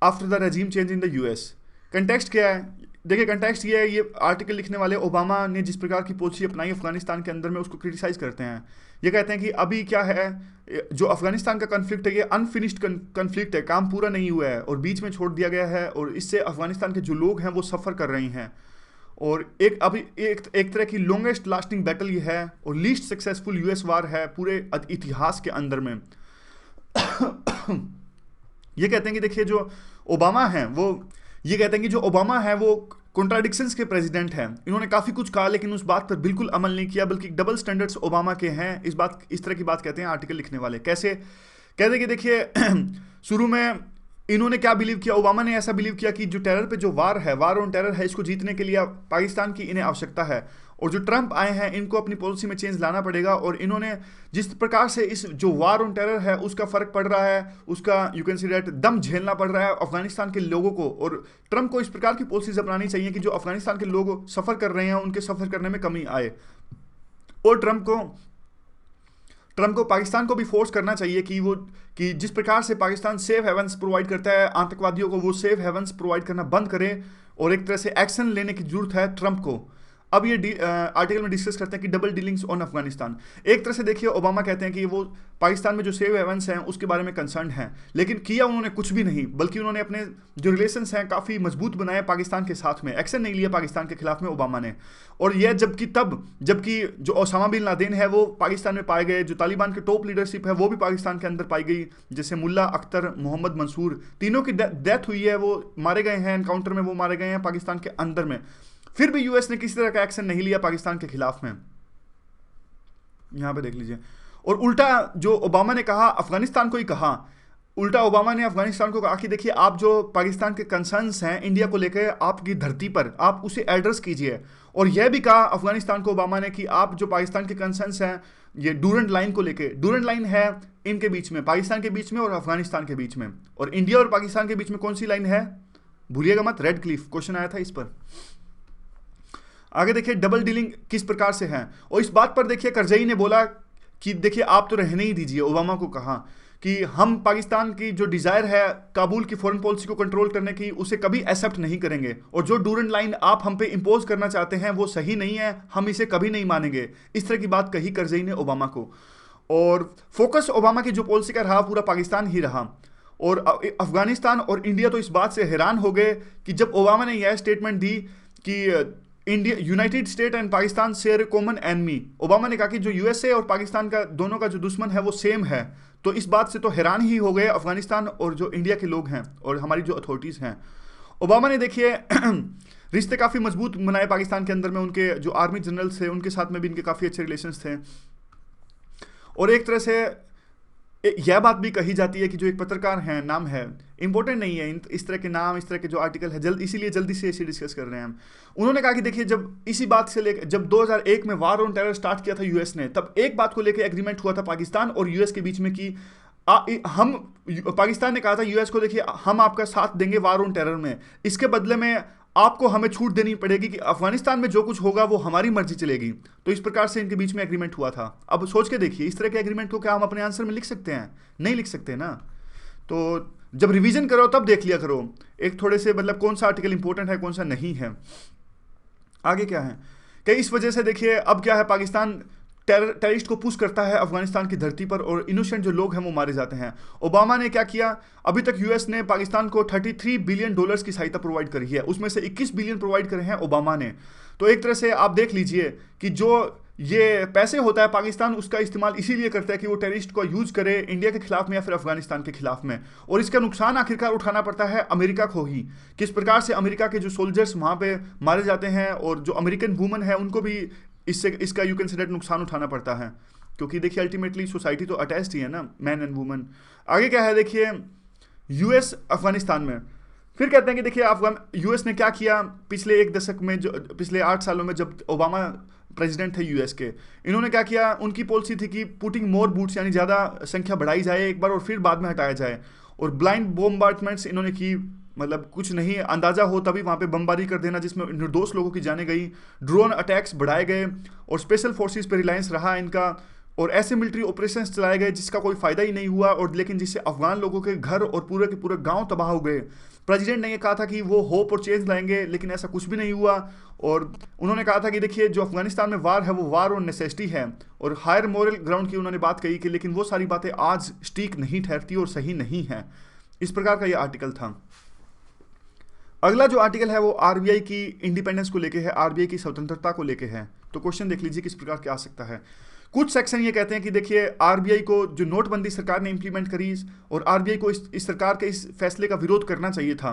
after the regime change in the US, context क्या है। देखिए कंटेक्स्ट ये है, ये आर्टिकल लिखने वाले ओबामा ने जिस प्रकार की पॉलिसी अपनाई अफगानिस्तान के अंदर में उसको क्रिटिसाइज करते हैं। ये कहते हैं कि अभी क्या है, जो अफगानिस्तान का कन्फ्लिक्ट है ये अनफिनिश्ड कन्फ्लिक्ट है, काम पूरा नहीं हुआ है और बीच में छोड़ दिया गया है, और इससे अफगानिस्तान के जो लोग हैं वो सफ़र कर रहे हैं, और एक तरह की लॉन्गेस्ट लास्टिंग बैटल ये है और लीस्ट सक्सेसफुल यूएस वार है पूरे इतिहास के अंदर में। ये कहते हैं कि देखिए जो ओबामा हैं वो, ये कहते हैं कि जो ओबामा है वो कॉन्ट्राडिक्शंस के प्रेसिडेंट हैं। इन्होंने काफ़ी कुछ कहा लेकिन उस बात पर बिल्कुल अमल नहीं किया, बल्कि डबल स्टैंडर्ड्स ओबामा के हैं। इस तरह की बात कहते हैं आर्टिकल लिखने वाले। कैसे कहते हैं कि देखिए शुरू में इन्होंने क्या बिलीव किया, ओबामा ने ऐसा बिलीव किया कि जो टेरर पे जो वार ऑन टेरर है, इसको जीतने के लिए पाकिस्तान की इन्हें आवश्यकता है, और जो ट्रंप आए हैं इनको अपनी पॉलिसी में चेंज लाना पड़ेगा। और इन्होंने जिस प्रकार से इस जो वार ऑन टेरर है उसका फ़र्क पड़ रहा है, उसका यू कैन सी दैट दम झेलना पड़ रहा है अफगानिस्तान के लोगों को, और ट्रंप को इस प्रकार की पॉलिसीज अपनानी चाहिए कि जो अफगानिस्तान के लोग सफ़र कर रहे हैं उनके सफ़र करने में कमी आए। और ट्रंप को पाकिस्तान को भी फोर्स करना चाहिए कि जिस प्रकार से पाकिस्तान सेफ हेवंस प्रोवाइड करता है आतंकवादियों को, वो सेफ हेवंस प्रोवाइड करना बंद करे, और एक तरह से एक्शन लेने की जरूरत है ट्रंप को। अब ये आर्टिकल में डिस्कस करते हैं कि डबल डीलिंग्स ऑन अफगानिस्तान। एक तरह से देखिए ओबामा कहते हैं कि वो पाकिस्तान में जो सेफ हेवंस हैं उसके बारे में कंसर्न हैं, लेकिन किया उन्होंने कुछ भी नहीं, बल्कि उन्होंने अपने जो रिलेशंस हैं काफ़ी मजबूत बनाए पाकिस्तान के साथ में। एक्शन नहीं लिया पाकिस्तान के खिलाफ में ओबामा ने। और यह जबकि जो ओसामा बिन लादेन है वो पाकिस्तान में पाए गए, जो तालिबान के टॉप लीडरशिप है वो भी पाकिस्तान के अंदर पाई गई, जैसे मुल्ला अख्तर, मोहम्मद मंसूर, तीनों की डेथ हुई है, वो मारे गए हैं एनकाउंटर में, वो मारे गए हैं पाकिस्तान के अंदर में। फिर भी यूएस ने किसी तरह का एक्शन नहीं लिया पाकिस्तान के खिलाफ में। यहां पे देख लीजिए। और उल्टा जो ओबामा ने कहा अफगानिस्तान को ही कहा, उल्टा ओबामा ने अफगानिस्तान को कहा कि देखिए आप जो पाकिस्तान के कंसर्न्स हैं इंडिया को लेकर आपकी धरती पर, आप उसे एड्रेस कीजिए। और यह भी कहा अफगानिस्तान को ओबामा ने कि आप जो पाकिस्तान के कंसर्न्स हैं ये डूरंट लाइन को लेकर, डूरंट लाइन है इनके बीच में, पाकिस्तान के बीच में और अफगानिस्तान के बीच में, और इंडिया और पाकिस्तान के बीच में कौन सी लाइन है भूलिएगा मत, रेड क्लिफ, क्वेश्चन आया था इस पर। आगे देखिए डबल डीलिंग किस प्रकार से है, और इस बात पर देखिए करजई ने बोला कि देखिए आप तो रहने ही दीजिए, ओबामा को कहा कि हम पाकिस्तान की जो डिज़ायर है काबुल की फॉरेन पॉलिसी को कंट्रोल करने की उसे कभी एक्सेप्ट नहीं करेंगे, और जो डूरंट लाइन आप हम पे इंपोज करना चाहते हैं वो सही नहीं है, हम इसे कभी नहीं मानेंगे। इस तरह की बात कही करजई ने ओबामा को। और फोकस ओबामा की जो पॉलिसी का रहा पूरा पाकिस्तान ही रहा, और अफगानिस्तान और इंडिया तो इस बात से हैरान हो गए कि जब ओबामा ने यह स्टेटमेंट दी कि India United State and Pakistan share a common enemy. Obama ने कहा कि जो यूएसए और पाकिस्तान का दोनों का जो दुश्मन है वो सेम है। तो इस बात से तो हैरान ही हो गए अफगानिस्तान और जो इंडिया के लोग हैं और हमारी जो अथॉरिटीज़ हैं। ओबामा ने देखिए रिश्ते काफ़ी मजबूत बनाए पाकिस्तान के अंदर में, उनके जो आर्मी जनरल्स थे उनके साथ में भी इनके काफ़ी अच्छे रिलेशंस थे। और एक तरह से यह बात भी कही जाती है कि जो एक पत्रकार हैं, नाम है इंपॉर्टेंट नहीं है इस तरह के नाम, इस तरह के जो आर्टिकल है इसीलिए जल्दी से इसे डिस्कस कर रहे हैं हम। उन्होंने कहा कि देखिए जब इसी बात से लेकर जब 2001 में वार ऑन टेरर स्टार्ट किया था यूएस ने, तब एक बात को लेकर एग्रीमेंट हुआ था पाकिस्तान और यूएस के बीच में कि हम पाकिस्तान ने कहा था यूएस को देखिए हम आपका साथ देंगे वार ऑन टेरर में, इसके बदले में आपको हमें छूट देनी पड़ेगी कि अफगानिस्तान में जो कुछ होगा वो हमारी मर्जी चलेगी। तो इस प्रकार से इनके बीच में एग्रीमेंट हुआ था। अब सोच के देखिए इस तरह के एग्रीमेंट को क्या हम अपने आंसर में लिख सकते हैं? नहीं लिख सकते ना। तो जब रिवीजन करो तब देख लिया करो एक थोड़े से मतलब कौन सा आर्टिकल इंपॉर्टेंट है कौन सा नहीं है। आगे क्या है कि इस वजह से देखिए अब क्या है, पाकिस्तान टेररिस्ट को पुश करता है अफगानिस्तान की धरती पर और इनोसेंट जो लोग हैं वो मारे जाते हैं। ओबामा ने क्या किया, अभी तक यूएस ने पाकिस्तान को $33 बिलियन की सहायता प्रोवाइड करी है, उसमें से 21 बिलियन प्रोवाइड करे हैं ओबामा ने। तो एक तरह से आप देख लीजिए कि जो ये पैसे होता है पाकिस्तान उसका इस्तेमाल इसीलिए करता है कि वो टेररिस्ट को यूज करे इंडिया के खिलाफ में या फिर अफगानिस्तान के खिलाफ में, और इसका नुकसान आखिरकार उठाना पड़ता है अमेरिका को ही। किस प्रकार से अमेरिका के जो सोल्जर्स वहाँ पे मारे जाते हैं और जो अमेरिकन वुमेन है उनको भी इसका यू कैन से नुकसान उठाना पड़ता है, क्योंकि देखिए अल्टीमेटली सोसाइटी तो अटैच्ड ही है ना, मैन एंड वुमेन। आगे क्या है देखिए यूएस अफगानिस्तान में फिर कहते हैं कि देखिए यूएस ने क्या किया पिछले एक दशक में, जो पिछले 8 सालों में जब ओबामा प्रेसिडेंट थे यूएस के, इन्होंने क्या किया, उनकी पॉलिसी थी कि पुटिंग मोर बूट्स यानी ज़्यादा संख्या बढ़ाई जाए एक बार और फिर बाद में हटाया जाए, और ब्लाइंड बॉम्बार्डमेंट्स इन्होंने की, मतलब कुछ नहीं अंदाजा हो तभी वहाँ पे बमबारी कर देना जिसमें निर्दोष लोगों की जाने गई, ड्रोन अटैक्स बढ़ाए गए और स्पेशल फोर्सेस पे रिलायंस रहा इनका, और ऐसे मिलिट्री ऑपरेशंस चलाए गए जिसका कोई फायदा ही नहीं हुआ, और लेकिन जिससे अफगान लोगों के घर और पूरे के पूरे गांव तबाह हो गए। प्रेसिडेंट ने ये कहा था कि वो होप और चेंज लाएंगे, लेकिन ऐसा कुछ भी नहीं हुआ। और उन्होंने कहा था कि देखिए जो अफगानिस्तान में वार है वो वार और नेसेसिटी है, और हायर मोरल ग्राउंड की उन्होंने बात कही कि लेकिन वो सारी बातें आज स्टीक नहीं ठहरती और सही नहीं है। इस प्रकार का ये आर्टिकल था। अगला जो आर्टिकल है वो आरबीआई की इंडिपेंडेंस को लेके है, आरबीआई की स्वतंत्रता को लेके है। तो क्वेश्चन देख लीजिए किस प्रकार के आ सकता है। कुछ सेक्शन ये कहते हैं कि देखिए आरबीआई को जो नोटबंदी सरकार ने इंप्लीमेंट करी और आरबीआई को इस सरकार के इस फैसले का विरोध करना चाहिए था।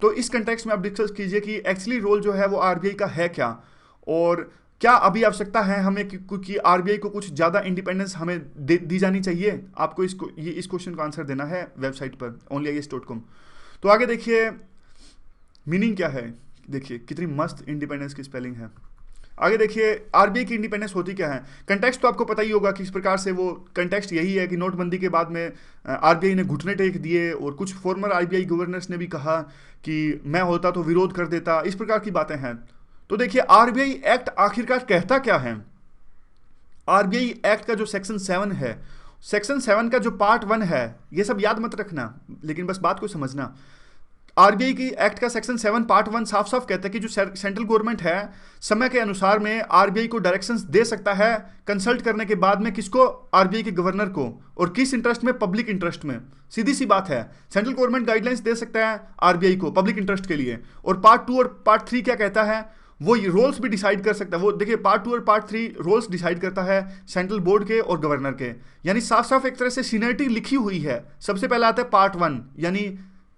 तो इस कंटेक्स्ट में आप डिस्कस कीजिए कि एक्चुअली रोल जो है वो आरबीआई का है क्या, और क्या अभी आवश्यकता है हमें कि आरबीआई को कुछ ज़्यादा इंडिपेंडेंस हमें दी जानी चाहिए। आपको इस क्वेश्चन का आंसर देना है वेबसाइट पर onlyis.com। तो आगे देखिए मीनिंग क्या है, देखिए कितनी मस्त इंडिपेंडेंस की स्पेलिंग है। आगे देखिए आरबीआई की इंडिपेंडेंस होती क्या है। कंटेक्स्ट तो आपको पता ही होगा कि इस प्रकार से वो कंटेक्स्ट यही है कि नोटबंदी के बाद में आरबीआई ने घुटने टेक दिए, और कुछ फॉर्मर आरबीआई गवर्नर्स ने भी कहा कि मैं होता तो विरोध कर देता, इस प्रकार की बातें हैं। तो देखिए आरबीआई एक्ट आखिरकार कहता क्या है। आरबीआई एक्ट का जो सेक्शन 7 है, सेक्शन 7 का जो पार्ट 1 है, ये सब याद मत रखना लेकिन बस बात को समझना। आरबीआई की एक्ट का सेक्शन 7 पार्ट 1 साफ साफ कहता है कि जो सेंट्रल गवर्नमेंट है समय के अनुसार में आरबीआई को डायरेक्शंस दे सकता है कंसल्ट करने के बाद में, किसको, आरबीआई के गवर्नर को, और किस इंटरेस्ट में, पब्लिक इंटरेस्ट में। सीधी सी बात है, सेंट्रल गवर्नमेंट गाइडलाइंस दे सकता है आरबीआई को पब्लिक इंटरेस्ट के लिए। और पार्ट 2 और पार्ट 3 क्या कहता है, वो रोल्स भी डिसाइड कर सकता है। वो देखिए पार्ट 2 और पार्ट 3 रोल्स डिसाइड करता है सेंट्रल बोर्ड के और गवर्नर के, यानी साफ साफ एक तरह से सीनियरिटी लिखी हुई है। सबसे पहले आता है पार्ट 1 यानी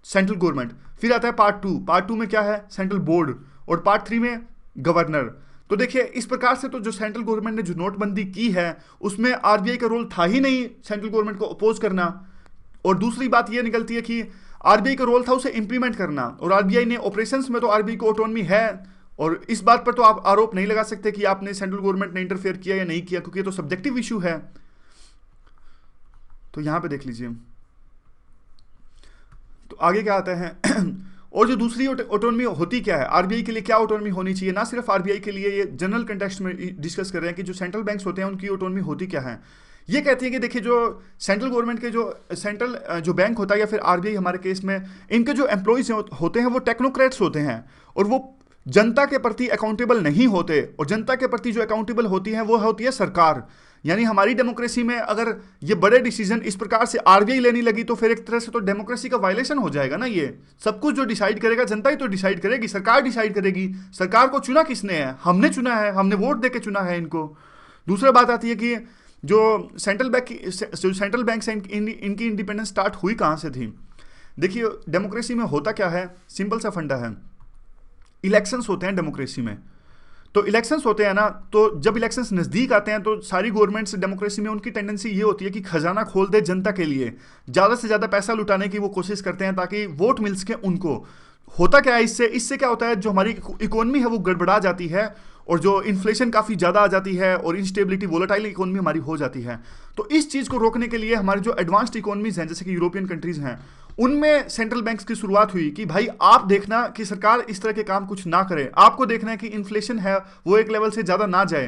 सेंट्रल गवर्नमेंट, फिर आता है पार्ट 2, पार्ट 2 में क्या है, सेंट्रल बोर्ड, और पार्ट 3 में गवर्नर। तो देखिए इस प्रकार से तो जो सेंट्रल गवर्नमेंट ने जो नोटबंदी की है उसमें आरबीआई का रोल था ही नहीं सेंट्रल गवर्नमेंट को अपोज करना। और दूसरी बात ये निकलती है कि आरबीआई का रोल था उसे इंप्लीमेंट करना, और आरबीआई ने ऑपरेशंस में तो आरबीआई को ऑटोनॉमी है, और इस बात पर तो आप आरोप नहीं लगा सकते कि आपने सेंट्रल गवर्नमेंट ने इंटरफेयर किया या नहीं किया, क्योंकि ये तो सब्जेक्टिव इशू है। तो यहां पे देख लीजिए तो आगे क्या आता है और जो दूसरी ऑटोनॉमी होती क्या है, आरबीआई के लिए क्या ऑटोनॉमी होनी चाहिए, ना सिर्फ आरबीआई के लिए, ये जनरल कंटेक्स्ट में डिस्कस कर रहे हैं कि जो सेंट्रल बैंक्स होते हैं उनकी ऑटोनॉमी होती क्या है। ये कहती है कि देखिए जो सेंट्रल गवर्नमेंट के जो सेंट्रल जो बैंक होता है या फिर आरबीआई हमारे केस में, इनके जो एम्प्लॉयज होते हैं वो टेक्नोक्रेट्स होते हैं, और वो जनता के प्रति अकाउंटेबल नहीं होते, और जनता के प्रति जो अकाउंटेबल होती है वो होती है सरकार। यानी हमारी डेमोक्रेसी में अगर ये बड़े डिसीजन इस प्रकार से आरबीआई लेने लगी तो फिर एक तरह से तो डेमोक्रेसी का वायलेशन हो जाएगा ना। ये सब कुछ जो डिसाइड करेगा जनता ही तो डिसाइड करेगी, सरकार डिसाइड करेगी। सरकार को चुना किसने है? हमने चुना है, हमने वोट दे के चुना है इनको। दूसरा बात आती है कि जो सेंट्रल बैंक से इनकी इंडिपेंडेंस स्टार्ट हुई कहाँ से थी? देखिए डेमोक्रेसी में होता क्या है, सिंपल सा फंडा है, इलेक्शंस होते हैं डेमोक्रेसी में। तो इलेक्शंस होते हैं ना, तो जब इलेक्शंस नज़दीक आते हैं तो सारी गवर्नमेंट्स डेमोक्रेसी में उनकी टेंडेंसी ये होती है कि खजाना खोल दे जनता के लिए, ज़्यादा से ज़्यादा पैसा लुटाने की वो कोशिश करते हैं ताकि वोट मिल सके उनको। होता क्या है इससे क्या होता है, जो हमारी इकोनॉमी है वो गड़बड़ा जाती है, और जो इन्फ्लेशन काफ़ी ज़्यादा आ जाती है, और इंस्टेबिलिटी वोलेटाइल इकोनॉमी हमारी हो जाती है। तो इस चीज़ को रोकने के लिए हमारे जो एडवांस्ड इकोनॉमीज़ हैं जैसे कि यूरोपियन कंट्रीज़ हैं, उनमें सेंट्रल बैंक्स की शुरुआत हुई कि भाई आप देखना कि सरकार इस तरह के काम कुछ ना करे, आपको देखना है कि इन्फ्लेशन है वो एक लेवल से ज़्यादा ना जाए।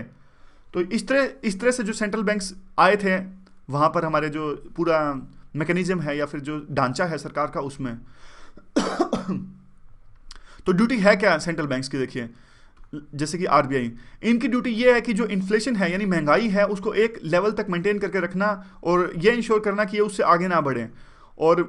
तो इस तरह से जो सेंट्रल बैंक्स आए थे वहाँ पर हमारे जो पूरा मैकेनिज्म है या फिर जो ढांचा है सरकार का उसमें तो ड्यूटी है क्या सेंट्रल बैंक्स की? देखिए जैसे कि आरबीआई, इनकी ड्यूटी ये है कि जो इन्फ्लेशन है यानी महंगाई है उसको एक लेवल तक मेंटेन करके रखना, और ये इंश्योर करना कि ये उससे आगे ना बढ़े। और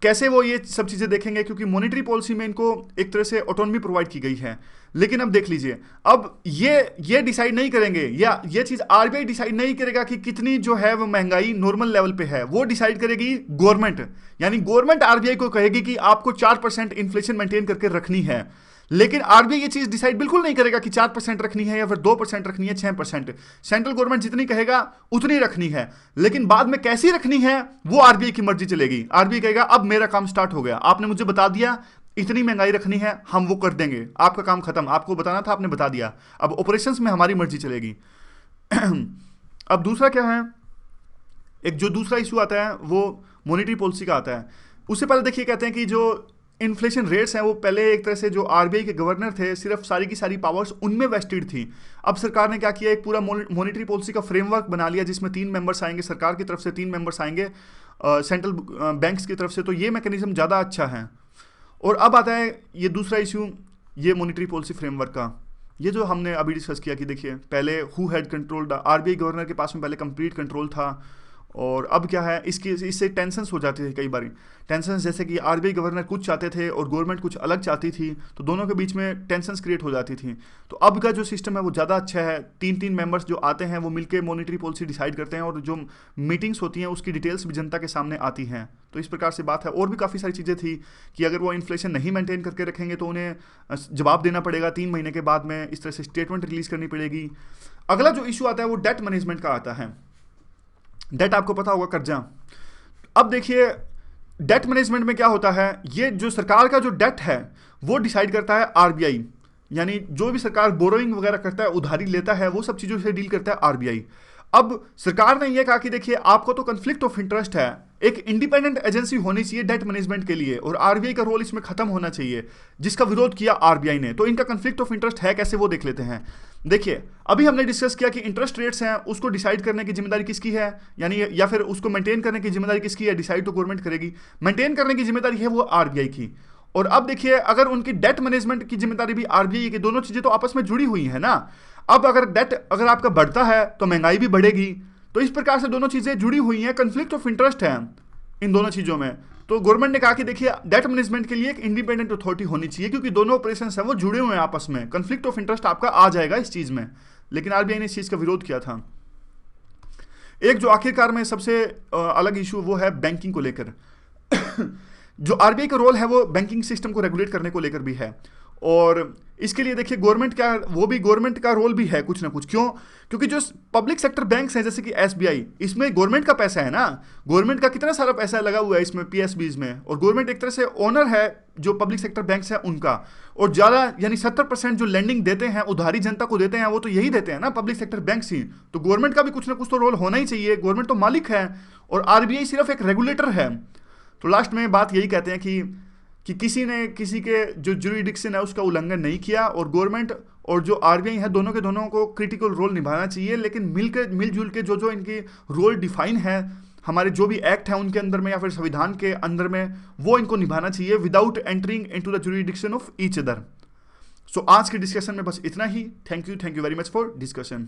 कैसे वो ये सब चीज़ें देखेंगे, क्योंकि मॉनेटरी पॉलिसी में इनको एक तरह से ऑटोनॉमी प्रोवाइड की गई है। लेकिन अब देख लीजिए, अब ये डिसाइड नहीं करेंगे, या ये चीज़ आरबीआई डिसाइड नहीं करेगा कि कितनी जो है वो महंगाई नॉर्मल लेवल पे है, वो डिसाइड करेगी गवर्नमेंट। यानी गवर्नमेंट आरबीआई को कहेगी कि आपको 4% इन्फ्लेशन मेंटेन करके रखनी है। लेकिन आरबीआई ये चीज डिसाइड बिल्कुल नहीं करेगा कि 4% रखनी है या फिर 2% रखनी है, 6%। सेंट्रल गवर्नमेंट जितनी कहेगा उतनी रखनी है, लेकिन बाद में कैसी रखनी है वो आरबीआई की मर्जी चलेगी। आरबीआई कहेगा अब मेरा काम स्टार्ट हो गया, आपने मुझे बता दिया इतनी महंगाई रखनी है, हम वो कर देंगे, आपका काम खत्म, आपको बताना था आपने बता दिया, अब ऑपरेशंस में हमारी मर्जी चलेगी। अब दूसरा क्या है, एक जो दूसरा इशू आता है वो मॉनेटरी पॉलिसी का आता है। उससे पहले देखिए कहते हैं कि जो इन्फ्लेशन रेट्स हैं वो पहले एक तरह से जो आरबीआई के गवर्नर थे सिर्फ सारी की सारी पावर्स उनमें वेस्टेड थी। अब सरकार ने क्या किया, एक पूरा मॉनेटरी पॉलिसी का फ्रेमवर्क बना लिया जिसमें 3 मेंबर्स आएंगे, सरकार की तरफ से 3 मेंबर्स आएंगे सेंट्रल बैंक्स की तरफ से। तो ये मैकेनिज्म ज़्यादा अच्छा है। और अब आता है ये दूसरा इशू, ये मॉनेटरी पॉलिसी फ्रेमवर्क का, ये जो हमने अभी डिस्कस किया कि देखिए पहले who had control the RBI, governor के पास में पहले कंप्लीट कंट्रोल था, और अब क्या है इससे टेंशन्स हो जाती थी कई बार। टेंशन्स जैसे कि आरबीआई गवर्नर कुछ चाहते थे और गवर्नमेंट कुछ अलग चाहती थी, तो दोनों के बीच में टेंशन्स क्रिएट हो जाती थी। तो अब का जो सिस्टम है वो ज़्यादा अच्छा है, 3 मेंबर्स जो आते हैं वो मिलकर मॉनेटरी पॉलिसी डिसाइड करते हैं, और जो मीटिंग्स होती हैं उसकी डिटेल्स भी जनता के सामने आती हैं। तो इस प्रकार से बात है। और भी काफ़ी सारी चीज़ें थी कि अगर वो इन्फ्लेशन नहीं मेंटेन करके रखेंगे तो उन्हें जवाब देना पड़ेगा 3 महीने के बाद में, इस तरह से स्टेटमेंट रिलीज करनी पड़ेगी। अगला जो इशू आता है वो डेट मैनेजमेंट का आता है। डेट आपको पता होगा, कर्जा। अब देखिए डेट मैनेजमेंट में क्या होता है, ये जो सरकार का जो डेट है वो डिसाइड करता है आरबीआई, यानी जो भी सरकार बोरोइंग वगैरह करता है, उधारी लेता है, वो सब चीज़ों से डील करता है आरबीआई। अब सरकार ने यह कहा कि देखिए आपको तो कन्फ्लिक्ट ऑफ इंटरेस्ट है, एक इंडिपेंडेंट एजेंसी होनी चाहिए डेट मैनेजमेंट के लिए, और आरबीआई का रोल इसमें खत्म होना चाहिए, जिसका विरोध किया आरबीआई ने। तो इनका कन्फ्लिक्ट ऑफ इंटरेस्ट है कैसे वो देख लेते हैं। देखिए अभी हमने डिस्कस किया कि इंटरेस्ट रेट्स हैं उसको डिसाइड करने की जिम्मेदारी किसकी है, यानी या फिर उसको मेंटेन करने की जिम्मेदारी किसकी है, डिसाइड तो गवर्नमेंट करेगी, मेंटेन करने की जिम्मेदारी है वो आरबीआई की। और अब देखिए अगर उनकी डेट मैनेजमेंट की जिम्मेदारी भी आरबीआई की, दोनों चीजें तो आपस में जुड़ी हुई है ना। अब अगर डेट अगर आपका बढ़ता है तो महंगाई भी बढ़ेगी, तो इस प्रकार से दोनों चीजें जुड़ी हुई हैं, कन्फ्लिक्ट ऑफ इंटरेस्ट है इन दोनों चीजों में। तो गवर्नमेंट ने कहा कि देखिए डेट मैनेजमेंट के लिए एक इंडिपेंडेंट अथॉरिटी होनी चाहिए, क्योंकि दोनों ऑपरेशन है वो जुड़े हुए हैं आपस में, कन्फ्लिक्ट ऑफ इंटरेस्ट आपका आ जाएगा इस चीज में। लेकिन आरबीआई ने इस चीज का विरोध किया था। एक जो आखिरकार में सबसे अलग इशू वो है बैंकिंग को लेकर। जो आरबीआई का रोल है वो बैंकिंग सिस्टम को रेगुलेट करने को लेकर भी है, और इसके लिए देखिए गवर्नमेंट क्या, वो भी गवर्नमेंट का रोल भी है कुछ ना कुछ। क्यों? क्योंकि जो पब्लिक सेक्टर बैंक्स हैं जैसे कि एसबीआई, इसमें गवर्नमेंट का पैसा है ना, गवर्नमेंट का कितना सारा पैसा लगा हुआ है इसमें पीएसबीज में, और गवर्नमेंट एक तरह से ओनर है जो पब्लिक सेक्टर बैंक्स है उनका। और ज़्यादा यानी 70% जो लेंडिंग देते हैं, उधारी जनता को देते हैं, वो तो यही देते हैं ना पब्लिक सेक्टर बैंक्स ही। तो गवर्नमेंट का भी कुछ ना कुछ तो रोल होना ही चाहिए, गवर्नमेंट तो मालिक है और आरबीआई सिर्फ एक रेगुलेटर है। तो लास्ट में बात यही कहते हैं कि किसी ने किसी के जो ज्यूरिडिक्शन है उसका उल्लंघन नहीं किया, और गवर्नमेंट और जो आरबीआई है दोनों के दोनों को क्रिटिकल रोल निभाना चाहिए, लेकिन मिलजुल के जो इनकी रोल डिफाइन है हमारे जो भी एक्ट है उनके अंदर में या फिर संविधान के अंदर में, वो इनको निभाना चाहिए without entering into the jurisdiction of each other. So आज के डिस्कशन में बस इतना ही। Thank you very much for discussion.